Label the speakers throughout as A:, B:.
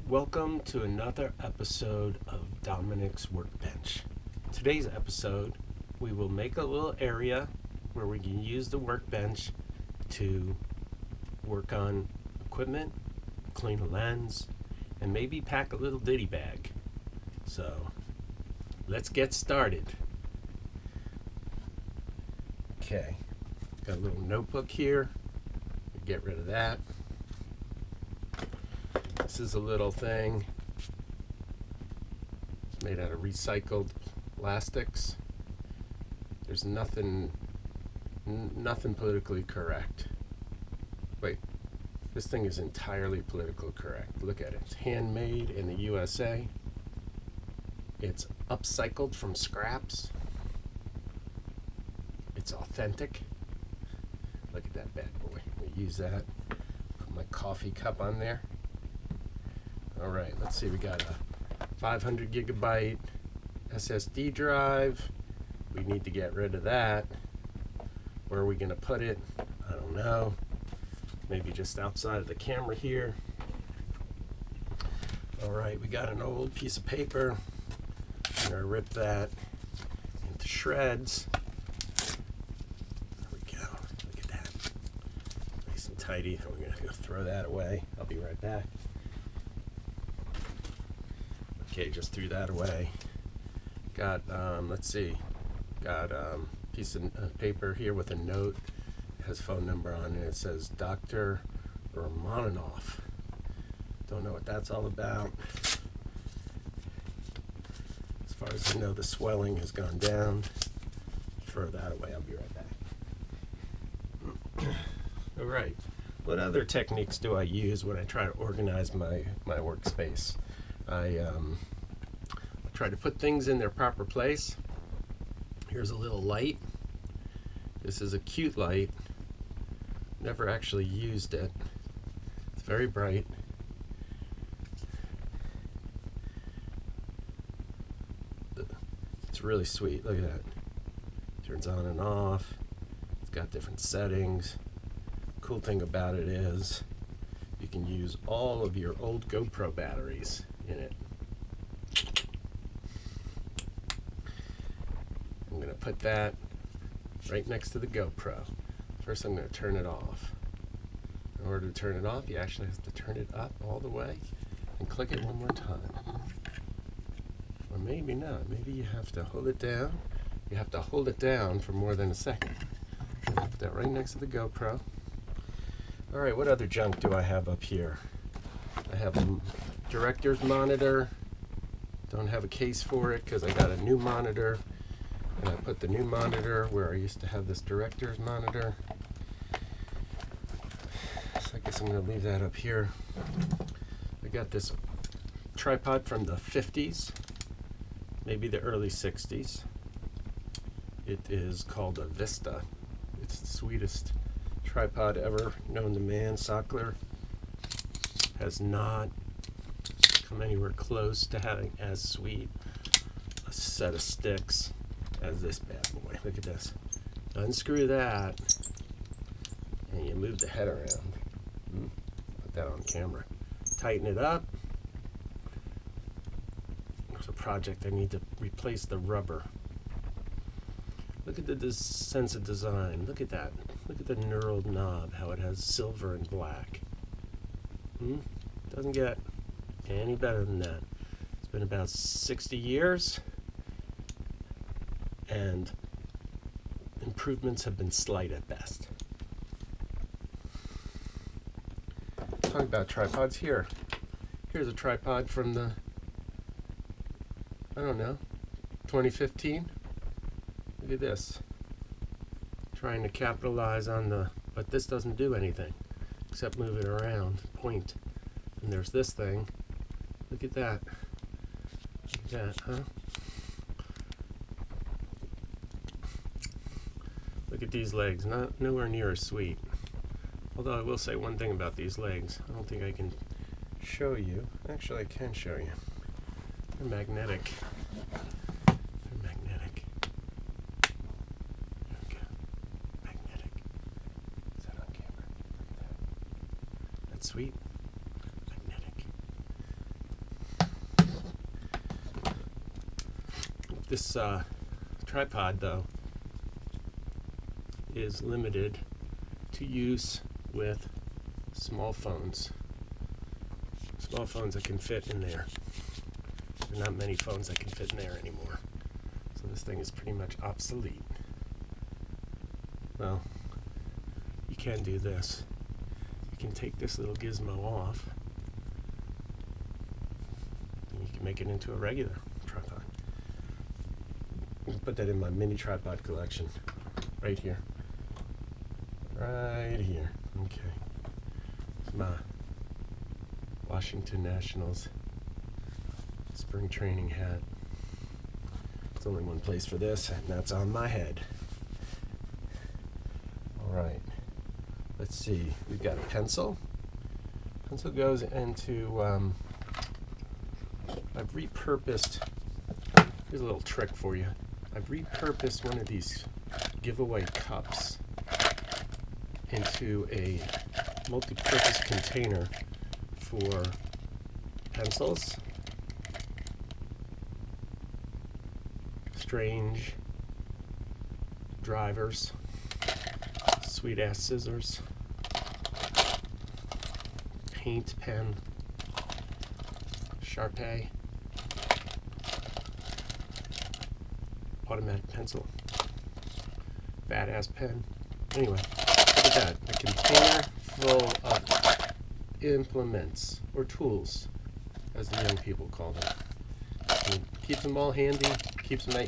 A: Welcome to another episode of Dominic's Workbench. Today's episode, we will make a little area where we can use the workbench to work on equipment, clean a lens, and maybe pack a little ditty bag. So, let's get started. Okay, got a little notebook here. Get rid of that. This is a little thing. It's made out of recycled plastics. There's nothing politically correct. Wait, this thing is entirely politically correct. Look at it. It's handmade in the USA. It's upcycled from scraps. It's authentic. Look at that bad boy. I'm gonna use that. Put my coffee cup on there. All right, let's see. We got a 500 gigabyte SSD drive. We need to get rid of that. Where are we gonna put it? I don't know. Maybe just outside of the camera here. All right, we got an old piece of paper. I'm gonna rip that into shreds. There we go. Look at that. Nice and tidy. We're gonna go throw that away. I'll be right back. Okay, just threw that away. Got, let's see. Got a piece of paper here with a note. It has a phone number on it. It says Dr. Romanov. Don't know what that's all about. As far as I know, the swelling has gone down. Throw that away. I'll be right back. All right. What other techniques do I use when I try to organize my workspace? I try to put things in their proper place. Here's a little light. This is a cute light. Never actually used it. It's very bright. It's really sweet. Look at that. Turns on and off. It's got different settings. Cool thing about it is you can use all of your old GoPro batteries in it. I'm going to put that right next to the GoPro. First I'm going to turn it off. In order to turn it off, you actually have to turn it up all the way and click it one more time. Or maybe not. Maybe you have to hold it down. You have to hold it down for more than a second. Put that right next to the GoPro. All right, what other junk do I have up here? I have a director's monitor. Don't have a case for it because I got a new monitor. And I put the new monitor where I used to have this director's monitor. So I guess I'm going to leave that up here. I got this tripod from the 50s, maybe the early 60s. It is called a Vista. It's the sweetest tripod ever known to man. Sockler has not come anywhere close to having as sweet a set of sticks as this bad boy. Look at this. Unscrew that and you move the head around. Put that on camera. Tighten it up. There's a project I need to replace the rubber. Look at this sense of design. Look at that. Look at the knurled knob, how it has silver and black. Doesn't get any better than that. It's been about 60 years and improvements have been slight at best. Talking about tripods here. Here's a tripod from the, I don't know, 2015. Look at this. Trying to capitalize on the, but this doesn't do anything except move it around, point. And there's this thing. Look at that. Look at that, huh? Look at these legs. Nowhere near as sweet. Although I will say one thing about these legs. I don't think I can show you. Actually, I can show you. They're magnetic. They're magnetic. There we go. Magnetic. Is that on camera? Look at that. That's sweet. Magnetic. This tripod, though, is limited to use with small phones. Small phones that can fit in there. There are not many phones that can fit in there anymore. So this thing is pretty much obsolete. Well, you can do this. You can take this little gizmo off, and you can make it into a regular tripod. I'll put that in my mini tripod collection, right here. Right here. Okay. It's my Washington Nationals spring training hat. There's only one place for this, and that's on my head. Alright. Let's see. We've got a pencil. Pencil goes into, I've repurposed, here's a little trick for you. I've repurposed one of these giveaway cups into a multi-purpose container for pencils, strange drivers, sweet ass scissors, paint pen, Sharpie, automatic pencil, fat ass pen. Anyway, look at that, a container full of implements, or tools, as the young people call them. And keeps them all handy, keeps them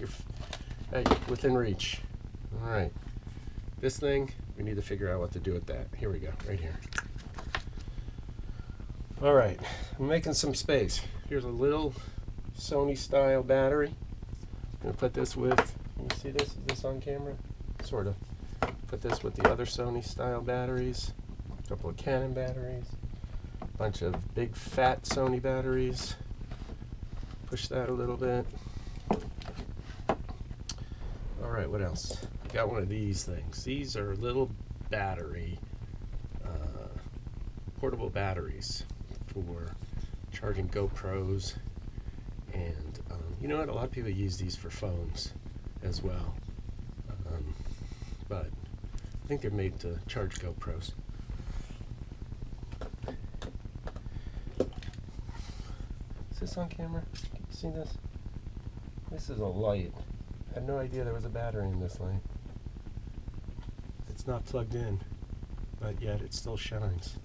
A: within reach. Alright, this thing, we need to figure out what to do with that. Here we go, right here. Alright, I'm making some space. Here's a little Sony style battery. I'm going to put this with, can you see this? Is this on camera? Sort of. Put this with the other Sony style batteries. A couple of Canon batteries. A bunch of big fat Sony batteries. Push that a little bit. Alright, what else? Got one of these things. These are little battery, portable batteries for charging GoPros, and you know what, a lot of people use these for phones as well, but I think they're made to charge GoPros. Is this on camera? Can you see this? This is a light. I had no idea there was a battery in this light. It's not plugged in, but yet it still shines.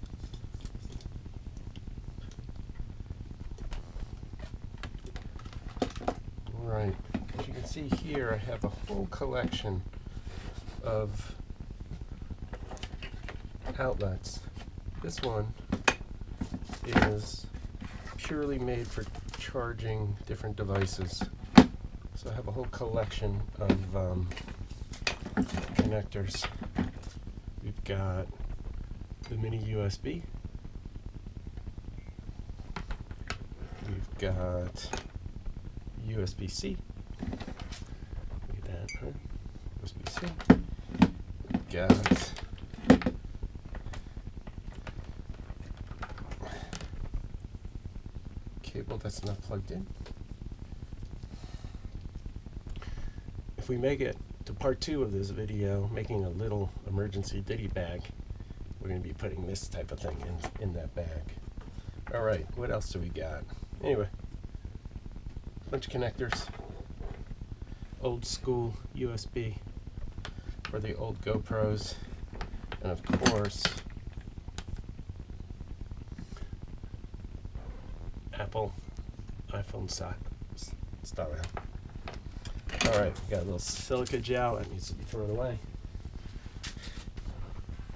A: Alright, as you can see here, I have a whole collection of outlets. This one is purely made for charging different devices. So I have a whole collection of connectors. We've got the mini USB. We've got USB-C. Look at that, huh? USB-C. We've got cable that's not plugged in. If we make it to part 2 of this video, making a little emergency ditty bag, we're going to be putting this type of thing in that bag. Alright, what else do we got? Anyway, bunch of connectors, old school USB for the old GoPros, and of course Apple iPhone style. Alright, we got a little silica gel that needs to be thrown away.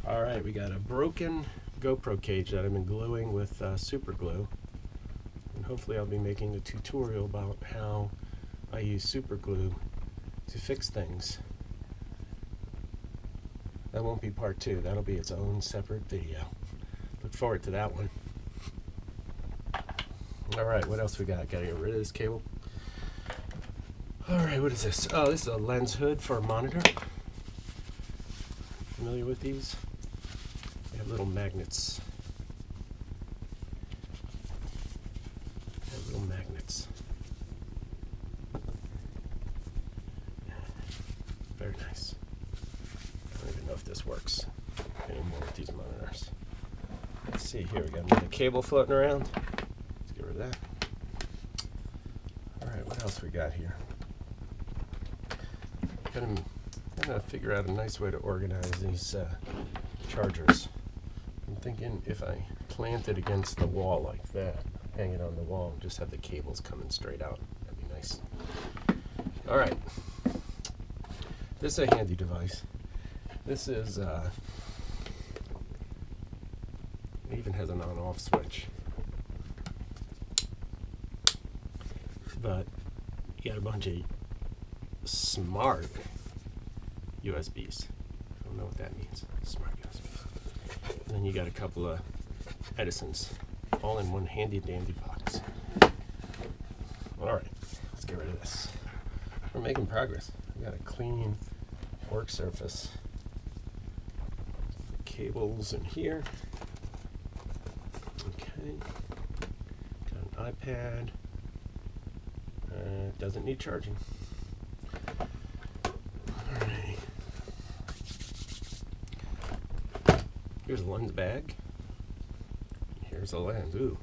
A: Alright, we got a broken GoPro cage that I've been gluing with super glue. And hopefully I'll be making a tutorial about how I use super glue to fix things. That won't be part 2, that'll be its own separate video. Look forward to that one. Alright, what else we got? Gotta get rid of this cable. Alright, what is this? Oh, this is a lens hood for a monitor. Familiar with these? They have little magnets. Very nice. I don't even know if this works anymore with these monitors. Let's see here, we got another cable floating around. Let's get rid of that. Alright, what else we got here? I'm gonna figure out a nice way to organize these chargers. I'm thinking if I plant it against the wall like that, hang it on the wall, and just have the cables coming straight out. That'd be nice. Alright. This is a handy device. This is, it even has an on-off switch. But you got a bunch of smart USBs. I don't know what that means. Smart USBs. And then you got a couple of Edisons, all in one handy dandy box. Alright, let's get rid of this. We're making progress. We got a clean work surface. Cables in here. Okay. Got an iPad. Doesn't need charging. Alright. Here's a lens bag. Here's a lens. Ooh.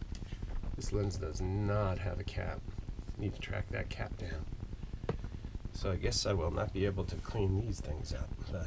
A: This lens does not have a cap. Need to track that cap down. So I guess I will not be able to clean these things up, but